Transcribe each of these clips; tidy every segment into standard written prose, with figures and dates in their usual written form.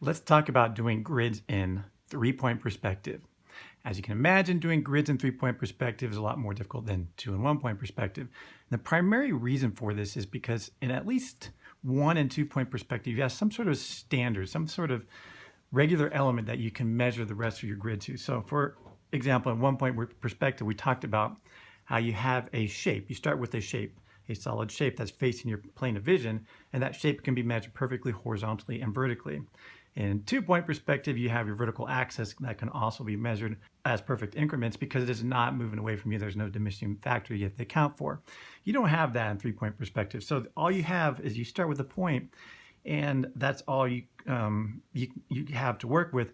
Let's talk about doing grids in three-point perspective. As you can imagine, doing grids in three-point perspective is a lot more difficult than 2 and 1-point perspective. And the primary reason for this is because in at least 1 and 2-point perspective, you have some sort of standard, some sort of regular element that you can measure the rest of your grid to. So for example, in 1-point perspective, we talked about how you have a shape. You start with a shape, a solid shape that's facing your plane of vision, and that shape can be measured perfectly horizontally and vertically. In 2-point perspective, you have your vertical axis that can also be measured as perfect increments because it is not moving away from you. There's no diminishing factor you have to account for. You don't have that in 3-point perspective. So all you have is you start with a point, and that's all you have to work with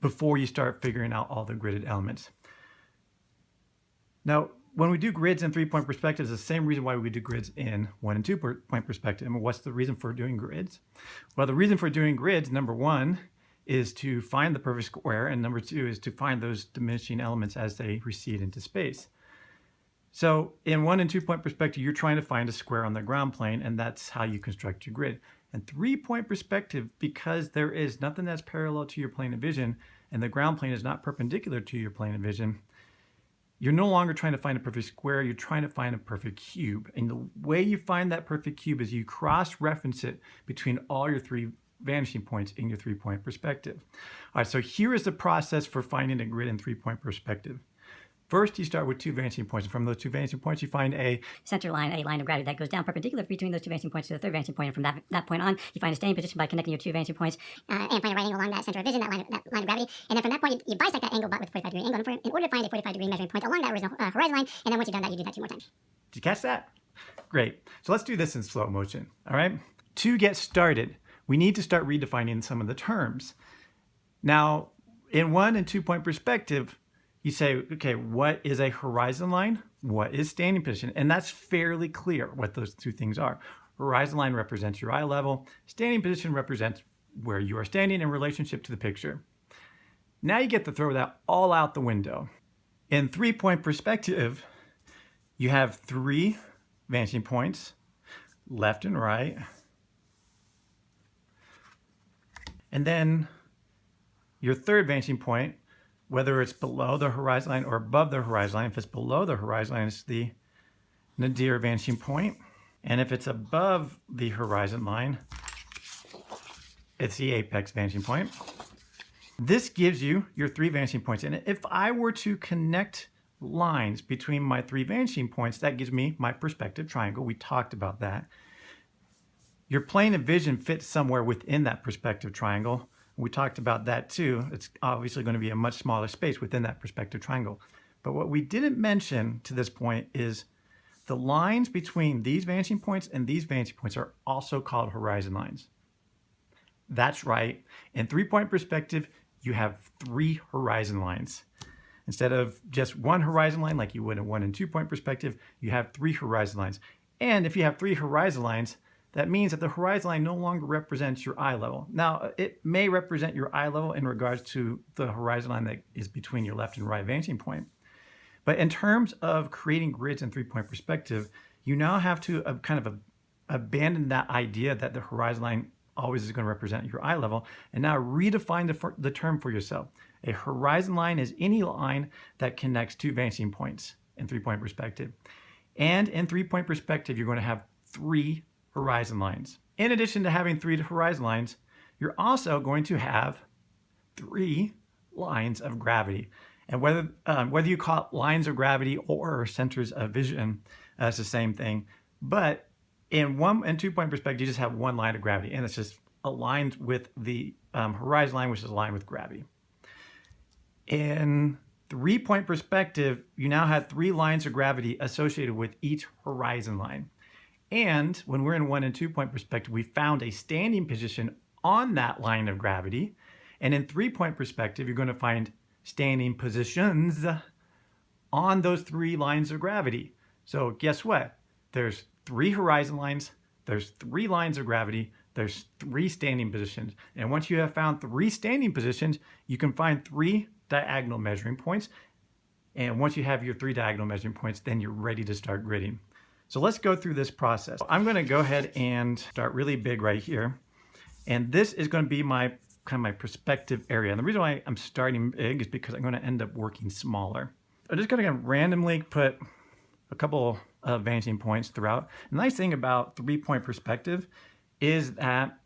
before you start figuring out all the gridded elements. Now, when we do grids in 3-point perspective, it's the same reason why we do grids in 1 and 2-point perspective. And what's the reason for doing grids? Well, the reason for doing grids, number 1, is to find the perfect square, and number 2 is to find those diminishing elements as they recede into space. So in 1 and 2-point perspective, you're trying to find a square on the ground plane, and that's how you construct your grid. In 3-point perspective, because there is nothing that's parallel to your plane of vision, and the ground plane is not perpendicular to your plane of vision, you're no longer trying to find a perfect square, you're trying to find a perfect cube. And the way you find that perfect cube is you cross-reference it between all your 3 vanishing points in your 3-point perspective. All right, so here is the process for finding a grid in 3-point perspective. First, you start with 2 vanishing points, and from those 2 vanishing points, you find a center line, a line of gravity that goes down perpendicular between those 2 vanishing points to the 3rd vanishing point. And from that point on, you find a staying position by connecting your 2 vanishing points and find a right angle along that center of vision, that line of gravity. And then from that point, you bisect that angle with 45-degree angle in order to find a 45-degree measuring point along that original horizon line. And then once you've done that, you do that 2 more times. Did you catch that? Great. So let's do this in slow motion, all right? To get started, we need to start redefining some of the terms. Now, in 1 and 2-point perspective, you say, okay, what is a horizon line? What is standing position? And that's fairly clear what those 2 things are. Horizon line represents your eye level. Standing position represents where you are standing in relationship to the picture. Now you get to throw that all out the window. In 3-point perspective, you have 3 vanishing points, left and right. And then your 3rd vanishing point, whether it's below the horizon line or above the horizon line. If it's below the horizon line, it's the nadir vanishing point. And if it's above the horizon line, it's the apex vanishing point. This gives you your 3 vanishing points. And if I were to connect lines between my 3 vanishing points, that gives me my perspective triangle. We talked about that. Your plane of vision fits somewhere within that perspective triangle. We talked about that too. It's obviously going to be a much smaller space within that perspective triangle. But what we didn't mention to this point is the lines between these vanishing points and these vanishing points are also called horizon lines. That's right. In 3-point perspective, you have 3 horizon lines. Instead of just 1 horizon line like you would in 1 and 2-point perspective, you have 3 horizon lines. And if you have 3 horizon lines, that means that the horizon line no longer represents your eye level. Now, it may represent your eye level in regards to the horizon line that is between your left and right vanishing point. But in terms of creating grids in 3-point perspective, you now have to abandon that idea that the horizon line always is going to represent your eye level, and now redefine the term for yourself. A horizon line is any line that connects 2 vanishing points in 3-point perspective. And in 3-point perspective, you're going to have 3 horizon lines. In addition to having 3 horizon lines, you're also going to have 3 lines of gravity. And whether you call it lines of gravity or centers of vision, it's the same thing. But in 1 and 2-point perspective, you just have 1 line of gravity, and it's just aligned with the horizon line, which is aligned with gravity. In 3-point perspective, you now have 3 lines of gravity associated with each horizon line. And when we're in 1 and 2-point perspective, we found a standing position on that line of gravity. And in 3-point perspective, you're going to find standing positions on those 3 lines of gravity. So guess what? There's 3 horizon lines, there's 3 lines of gravity, there's 3 standing positions. And once you have found 3 standing positions, you can find 3 diagonal measuring points. And once you have your 3 diagonal measuring points, then you're ready to start gridding. So let's go through this process. I'm going to go ahead and start really big right here. And this is going to be my kind of my perspective area. And the reason why I'm starting big is because I'm going to end up working smaller. I'm just going to randomly put a couple of vanishing points throughout. The nice thing about 3-point perspective is that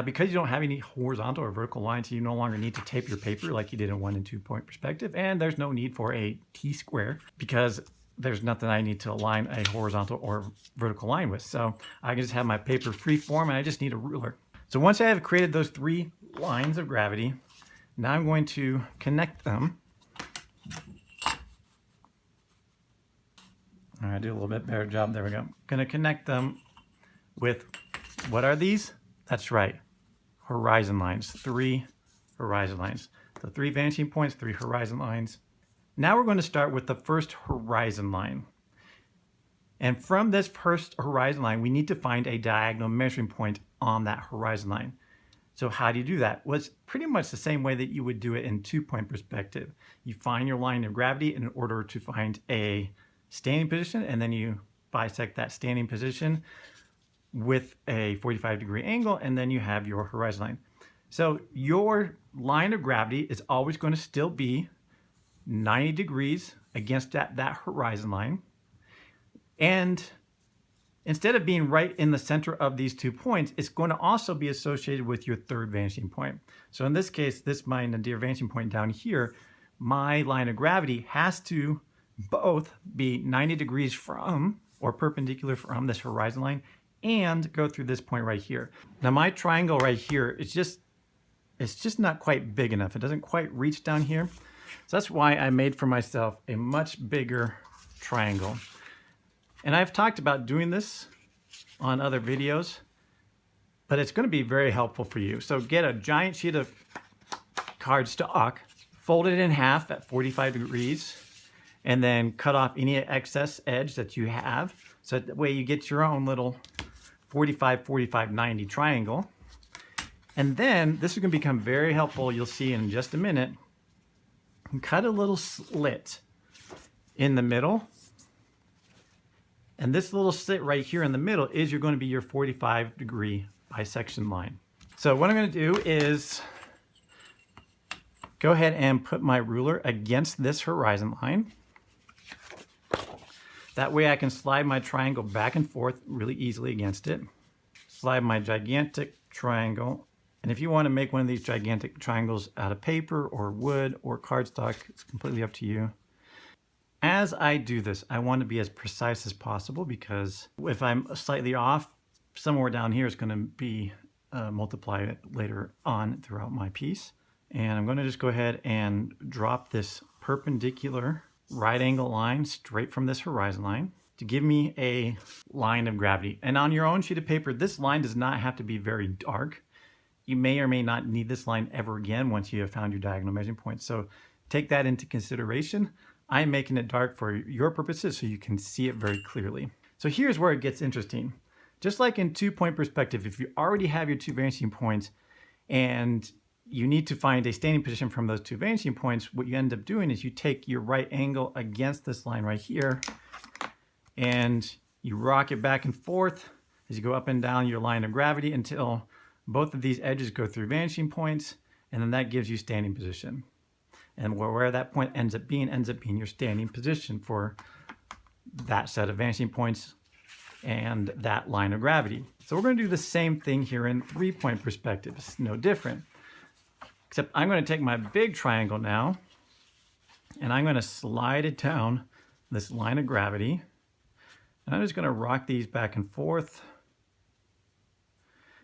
because you don't have any horizontal or vertical lines, you no longer need to tape your paper like you did in 1 and 2-point perspective. And there's no need for a T-square because there's nothing I need to align a horizontal or vertical line with. So I can just have my paper free form and I just need a ruler. So once I have created those 3 lines of gravity, now I'm going to connect them. All right, do a little bit better job. There we go. I'm going to connect them with, what are these? That's right, horizon lines, 3 horizon lines. So 3 vanishing points, 3 horizon lines. Now we're going to start with the first horizon line. And from this first horizon line, we need to find a diagonal measuring point on that horizon line. So how do you do that? Well, it's pretty much the same way that you would do it in 2-point perspective. You find your line of gravity in order to find a standing position, and then you bisect that standing position with a 45-degree angle, and then you have your horizon line. So your line of gravity is always going to still be 90 degrees against that horizon line. And instead of being right in the center of these 2 points, it's going to also be associated with your third vanishing point. So in this case, this my nadir vanishing point down here, my line of gravity has to both be 90 degrees from or perpendicular from this horizon line and go through this point right here. Now my triangle right here, it's just not quite big enough. It doesn't quite reach down here. So that's why I made for myself a much bigger triangle. And I've talked about doing this on other videos, but it's going to be very helpful for you. So get a giant sheet of cardstock, fold it in half at 45 degrees, and then cut off any excess edge that you have. So that way you get your own little 45, 45, 90 triangle. And then this is going to become very helpful. You'll see in just a minute. Cut a little slit in the middle. And this little slit right here in the middle is going to be your 45-degree bisection line. So what I'm going to do is go ahead and put my ruler against this horizon line. That way I can slide my triangle back and forth really easily against it. Slide my gigantic triangle. And if you want to make one of these gigantic triangles out of paper or wood or cardstock, it's completely up to you. As I do this, I want to be as precise as possible because if I'm slightly off, somewhere down here is going to be multiplied later on throughout my piece. And I'm going to just go ahead and drop this perpendicular right angle line straight from this horizon line to give me a line of gravity. And on your own sheet of paper, this line does not have to be very dark. You may or may not need this line ever again once you have found your diagonal measuring point. So take that into consideration. I'm making it dark for your purposes so you can see it very clearly. So here's where it gets interesting. Just like in 2-point perspective, if you already have your 2 vanishing points and you need to find a standing position from those 2 vanishing points, what you end up doing is you take your right angle against this line right here and you rock it back and forth as you go up and down your line of gravity until both of these edges go through vanishing points, and then that gives you standing position. And where that point ends up being your standing position for that set of vanishing points and that line of gravity. So we're going to do the same thing here in 3-point perspective. It's no different. Except I'm going to take my big triangle now, and I'm going to slide it down this line of gravity. And I'm just going to rock these back and forth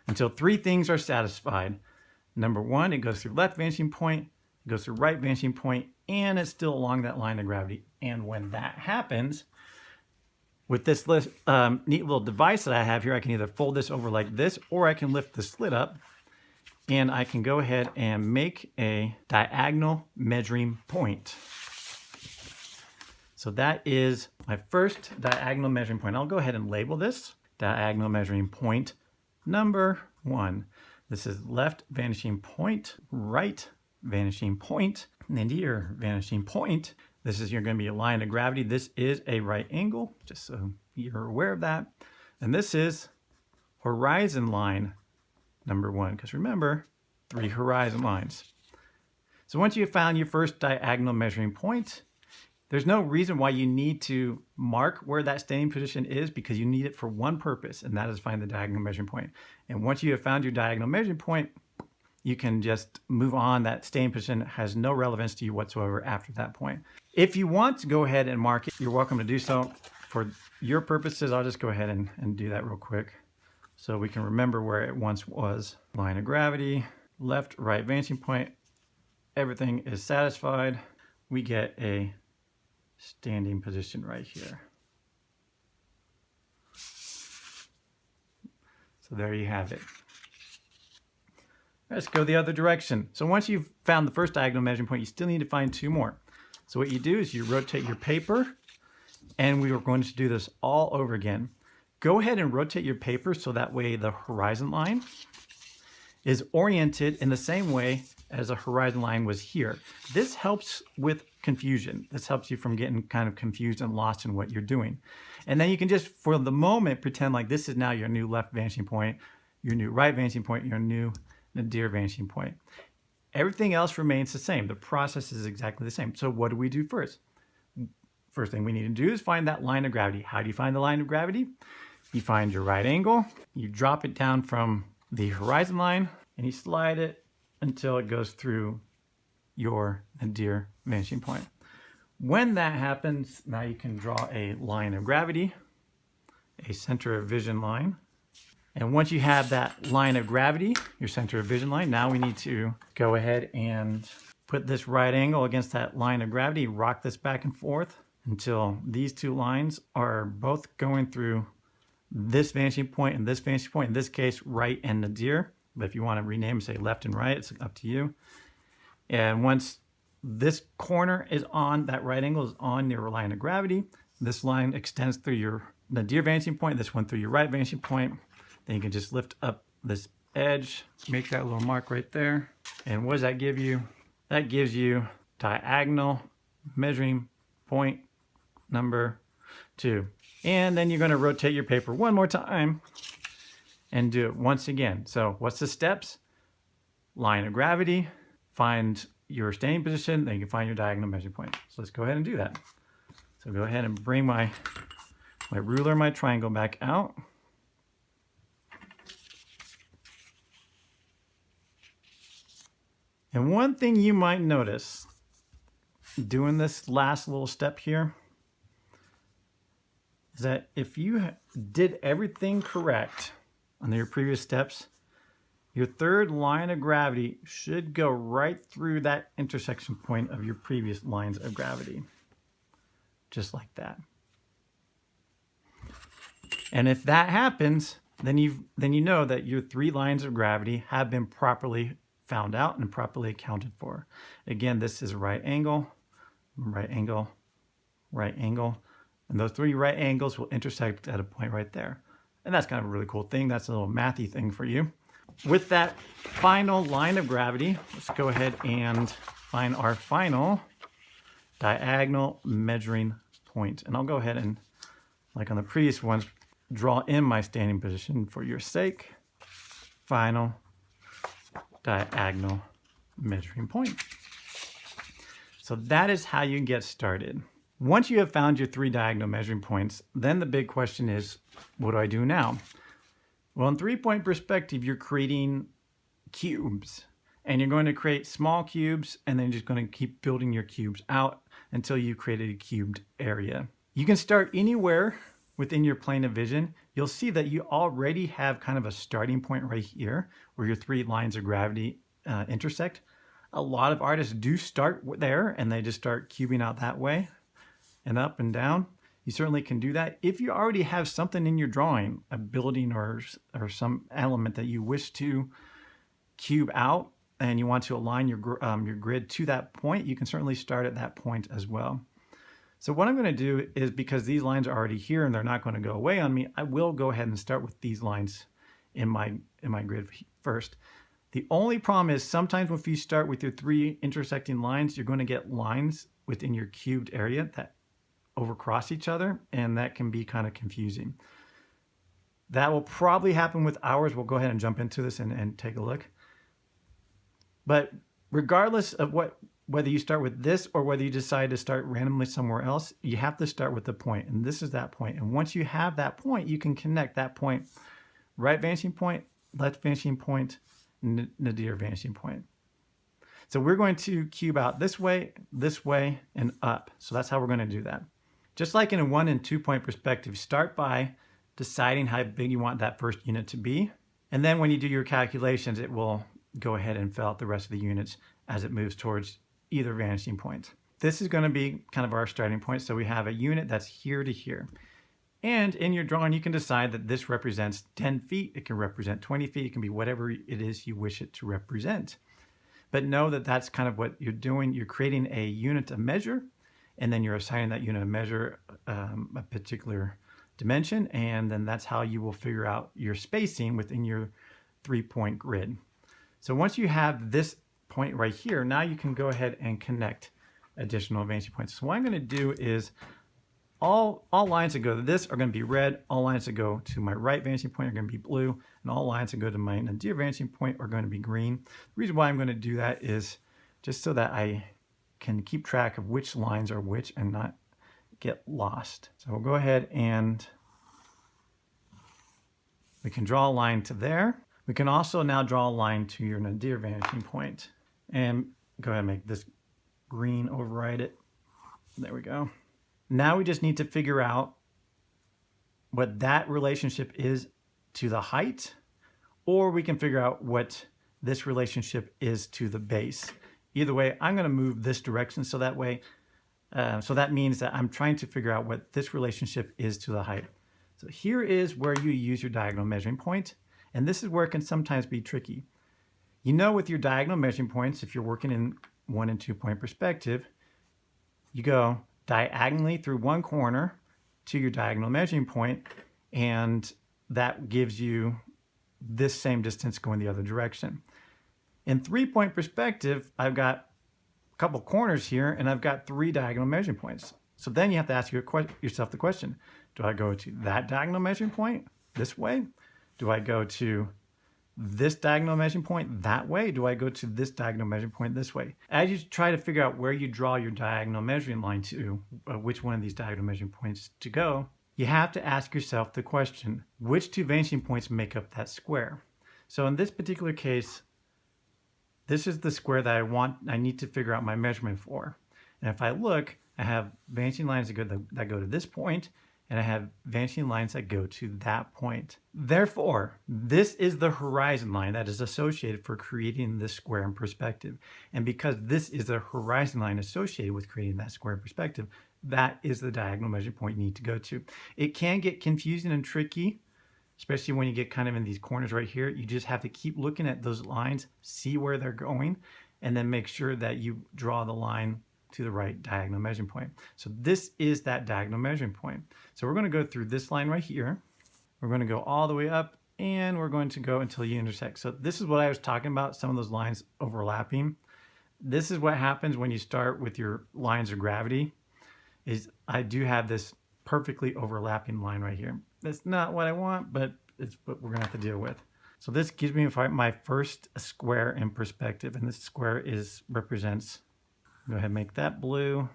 until 3 things are satisfied. Number 1, it goes through left vanishing point, it goes through right vanishing point, and it's still along that line of gravity. And when that happens, with this neat little device that I have here, I can either fold this over like this, or I can lift the slit up, and I can go ahead and make a diagonal measuring point. So that is my first diagonal measuring point. I'll go ahead and label this diagonal measuring point number 1. This is left vanishing point, right vanishing point, nadir vanishing point. This is going to be a line of gravity. This is a right angle, just so you're aware of that. And this is horizon line number 1, because remember, 3 horizon lines. So once you've found your first diagonal measuring point, there's no reason why you need to mark where that staying position is, because you need it for one purpose, and that is find the diagonal measuring point. And once you have found your diagonal measuring point, you can just move on. That staying position has no relevance to you whatsoever after that point. If you want to go ahead and mark it, you're welcome to do so. For your purposes, I'll just go ahead and do that real quick so we can remember where it once was. Line of gravity, left, right vanishing point, everything is satisfied. We get a standing position right here. So there you have it. Let's go the other direction. So once you've found the first diagonal measuring point, you still need to find 2 more. So what you do is you rotate your paper, and we are going to do this all over again. Go ahead and rotate your paper so that way the horizon line is oriented in the same way as a horizon line was here. This helps with confusion. This helps you from getting kind of confused and lost in what you're doing. And then you can just, for the moment, pretend like this is now your new left vanishing point, your new right vanishing point, your new nadir vanishing point. Everything else remains the same. The process is exactly the same. So what do we do first? First thing we need to do is find that line of gravity. How do you find the line of gravity? You find your right angle, you drop it down from the horizon line, and you slide it until it goes through your nadir vanishing point. When that happens, now you can draw a line of gravity, a center of vision line. And once you have that line of gravity, your center of vision line, now we need to go ahead and put this right angle against that line of gravity, rock this back and forth until these 2 lines are both going through this vanishing point and this vanishing point, in this case, right and nadir. But if you want to rename, say left and right, it's up to you. And once this corner is on, that right angle is on your line of gravity, this line extends through your nadir vanishing point, this one through your right vanishing point. Then you can just lift up this edge, make that little mark right there. And what does that give you? That gives you diagonal measuring point number 2. And then you're going to rotate your paper one more time and do it once again. So what's the steps? Line of gravity, find your standing position, then you can find your diagonal measuring point. So let's go ahead and do that. So go ahead and bring my ruler, my triangle back out. And one thing you might notice doing this last little step here is that if you did everything correct on your previous steps, your third line of gravity should go right through that intersection point of your previous lines of gravity. Just like that. And if that happens, then you know that your 3 lines of gravity have been properly found out and properly accounted for. Again, this is right angle, right angle, right angle. And those 3 right angles will intersect at a point right there. And that's kind of a really cool thing. That's a little mathy thing for you. With that final line of gravity, let's go ahead and find our final diagonal measuring point. And I'll go ahead and, like on the previous ones, draw in my standing position for your sake. Final diagonal measuring point. So that is how you get started. Once you have found your 3 diagonal measuring points, then the big question is, what do I do now? Well, in 3-point perspective, you're creating cubes, and you're going to create small cubes, and then you're just going to keep building your cubes out until you've created a cubed area. You can start anywhere within your plane of vision. You'll see that you already have kind of a starting point right here where your 3 lines of gravity intersect. A lot of artists do start there, and they just start cubing out that way and up and down. You certainly can do that. If you already have something in your drawing, a building or some element that you wish to cube out, and you want to align your grid to that point, you can certainly start at that point as well. So what I'm going to do is, because these lines are already here and they're not going to go away on me, I will go ahead and start with these lines in my grid first. The only problem is sometimes if you start with your 3 intersecting lines, you're going to get lines within your cubed area that overcross each other, and that can be kind of confusing. That will probably happen with ours. We'll go ahead and jump into this and take a look. But regardless of whether you start with this or whether you decide to start randomly somewhere else, you have to start with the point, and this is that point. And once you have that point, you can connect that point, right vanishing point, left vanishing point, nadir vanishing point. So we're going to cube out this way, and up. So that's how we're going to do that. Just like in a 1 and 2 point perspective, start by deciding how big you want that first unit to be. And then when you do your calculations, it will go ahead and fill out the rest of the units as it moves towards either vanishing point. This is going to be kind of our starting point. So we have a unit that's here to here. And in your drawing, you can decide that this represents 10 feet. It can represent 20 feet. It can be whatever it is you wish it to represent. But know that that's kind of what you're doing. You're creating a unit of measure, and then you're assigning that unit of measure a particular dimension, and then that's how you will figure out your spacing within your 3-point grid. So once you have this point right here, now you can go ahead and connect additional vanishing points. So what I'm going to do is all lines that go to this are going to be red, all lines that go to my right vanishing point are going to be blue, and all lines that go to my nadir vanishing point are going to be green. The reason why I'm going to do that is just so that I can keep track of which lines are which and not get lost. So we'll go ahead and we can draw a line to there. We can also now draw a line to your nadir vanishing point, and go ahead and make this green, override it. There we go. Now we just need to figure out what that relationship is to the height, or we can figure out what this relationship is to the base. Either way, I'm going to move this direction so that way, so that means that I'm trying to figure out what this relationship is to the height. So here is where you use your diagonal measuring point, and this is where it can sometimes be tricky. You know, with your diagonal measuring points, if you're working in 1 and 2 point perspective, you go diagonally through one corner to your diagonal measuring point, and that gives you this same distance going the other direction. In 3-point perspective, I've got a couple corners here, and I've got 3 diagonal measuring points. So then you have to ask yourself the question, do I go to that diagonal measuring point this way? Do I go to this diagonal measuring point that way? Do I go to this diagonal measuring point this way? As you try to figure out where you draw your diagonal measuring line to, which one of these diagonal measuring points to go, you have to ask yourself the question, which 2 vanishing points make up that square? So in this particular case, this is the square that I need to figure out my measurement for. And if I look, I have vanishing lines that go to this point, and I have vanishing lines that go to that point. Therefore, this is the horizon line that is associated for creating this square in perspective. And because this is the horizon line associated with creating that square in perspective, that is the diagonal measuring point you need to go to. It can get confusing and tricky, especially when you get kind of in these corners right here. You just have to keep looking at those lines, see where they're going, and then make sure that you draw the line to the right diagonal measuring point. So this is that diagonal measuring point. So we're going to go through this line right here. We're going to go all the way up, and we're going to go until you intersect. So this is what I was talking about, some of those lines overlapping. This is what happens when you start with your lines of gravity, is I do have this perfectly overlapping line right here. That's not what I want, but it's what we're going to have to deal with. So this gives me my first square in perspective, and this square represents, go ahead and make that blue,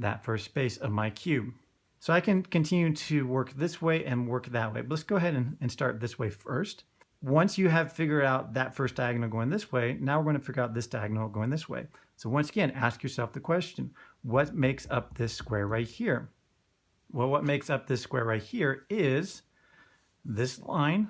that first space of my cube. So I can continue to work this way and work that way. But let's go ahead and start this way first. Once you have figured out that first diagonal going this way, now we're going to figure out this diagonal going this way. So once again, ask yourself the question, what makes up this square right here? Well, what makes up this square right here is this line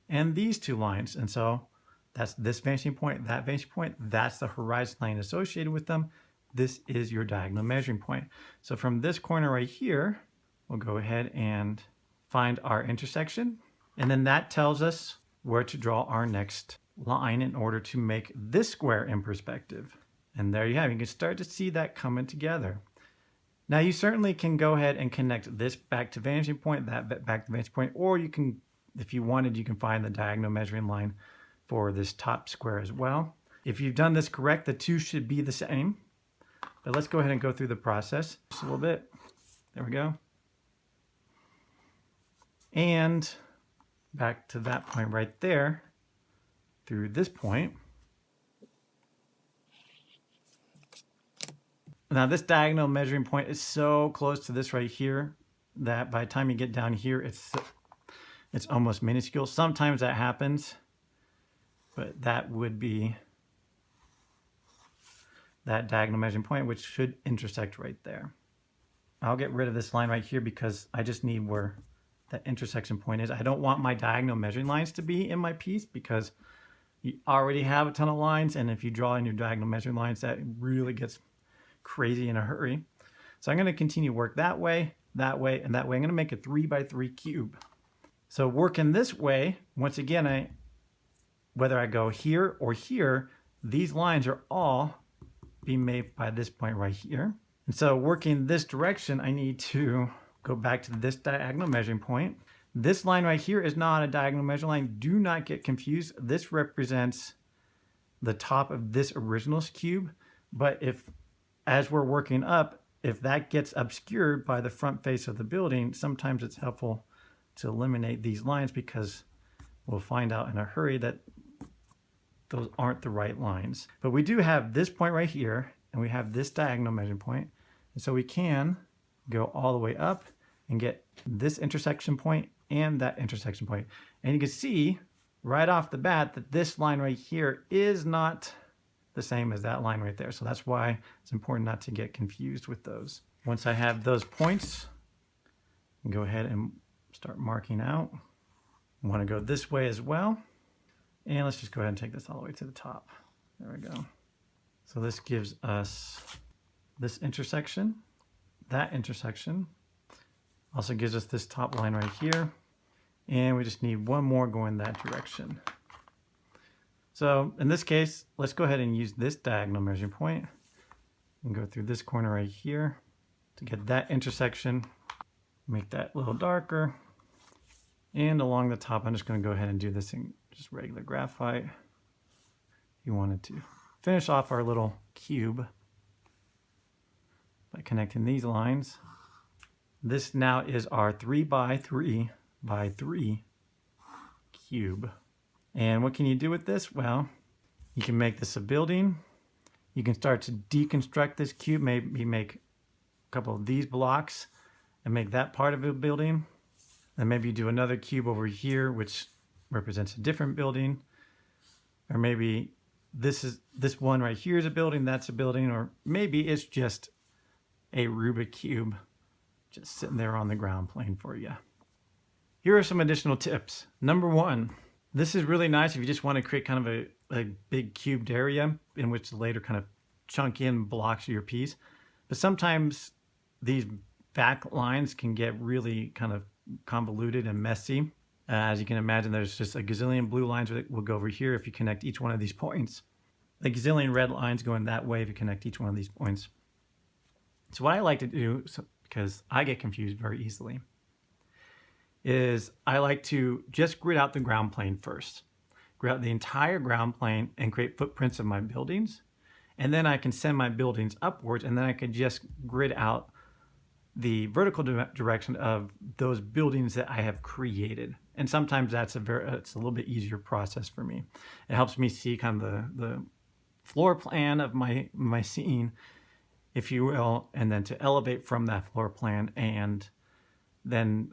and these 2 lines. And so that's this vanishing point, that vanishing point, that's the horizon line associated with them. This is your diagonal measuring point. So from this corner right here, we'll go ahead and find our intersection. And then that tells us where to draw our next line in order to make this square in perspective. And there you have it. You can start to see that coming together. Now you certainly can go ahead and connect this back to vanishing point, that back to vanishing point, or you can, if you wanted, you can find the diagonal measuring line for this top square as well. If you've done this correct, the 2 should be the same. But let's go ahead and go through the process just a little bit. There we go. And back to that point right there, through this point. Now this diagonal measuring point is so close to this right here that by the time you get down here, it's almost minuscule. Sometimes that happens, but that would be that diagonal measuring point, which should intersect right there. I'll get rid of this line right here because I just need where that intersection point is. I don't want my diagonal measuring lines to be in my piece because you already have a ton of lines, and if you draw in your diagonal measuring lines, that really gets crazy in a hurry. So I'm going to continue to work that way, that way, and that way. I'm going to make a 3x3 cube. So working this way, once again, whether I go here or here, these lines are all being made by this point right here. And so working this direction, I need to go back to this diagonal measuring point. This line right here is not a diagonal measuring line. Do not get confused. This represents the top of this original cube. But as we're working up, if that gets obscured by the front face of the building, sometimes it's helpful to eliminate these lines because we'll find out in a hurry that those aren't the right lines. But we do have this point right here, and we have this diagonal measuring point. And so we can go all the way up and get this intersection point and that intersection point. And you can see right off the bat that this line right here is not the same as that line right there. So that's why it's important not to get confused with those. Once I have those points, I can go ahead and start marking out. I want to go this way as well. And let's just go ahead and take this all the way to the top. There we go. So this gives us this intersection, that intersection. Also gives us this top line right here. And we just need one more going that direction. So in this case, let's go ahead and use this diagonal measuring point and go through this corner right here to get that intersection. Make that a little darker. And along the top, I'm just going to go ahead and do this in just regular graphite. If you wanted to finish off our little cube by connecting these lines. This now is our 3x3x3 cube. And what can you do with this? Well, you can make this a building. You can start to deconstruct this cube, maybe make a couple of these blocks and make that part of a building. Then maybe you do another cube over here, which represents a different building. Or maybe this one right here is a building, that's a building, or maybe it's just a Rubik cube just sitting there on the ground plane for you. Here are some additional tips. Number one, this is really nice if you just want to create kind of a big cubed area in which to later kind of chunk in blocks of your piece. But sometimes these back lines can get really kind of convoluted and messy. As you can imagine, there's just a gazillion blue lines that will go over here if you connect each one of these points. A gazillion red lines going that way if you connect each one of these points. So what I like to do, because I get confused very easily, is I like to just grid out the ground plane first. Grid out the entire ground plane and create footprints of my buildings. And then I can send my buildings upwards, and then I can just grid out the vertical direction of those buildings that I have created. And sometimes it's a little bit easier process for me. It helps me see kind of the floor plan of my scene, if you will, and then to elevate from that floor plan, and then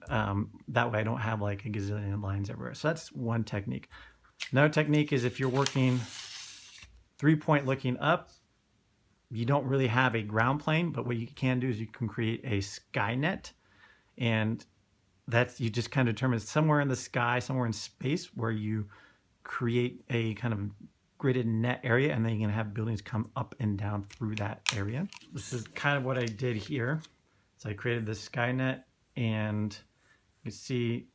that way I don't have like a gazillion lines everywhere. So that's one technique. Another technique is if you're working 3-point looking up, you don't really have a ground plane, but what you can do is you can create a sky net, and you just kind of determine somewhere in the sky, somewhere in space, where you create a kind of gridded net area, and then you can have buildings come up and down through that area. This is kind of what I did here. So I created this sky net, and you can see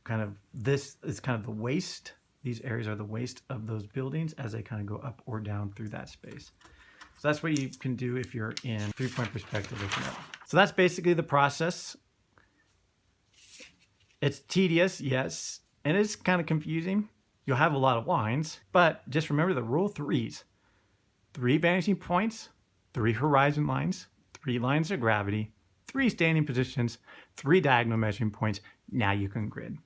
kind of this is kind of the waist. These areas are the waist of those buildings as they kind of go up or down through that space. So that's what you can do if you're in 3-point perspective looking up. So that's basically the process. It's tedious, yes, and it's kind of confusing. You'll have a lot of lines, but just remember the rule of threes. 3 vanishing points, 3 horizon lines, 3 lines of gravity, 3 standing positions, 3 diagonal measuring points. Now you can grid.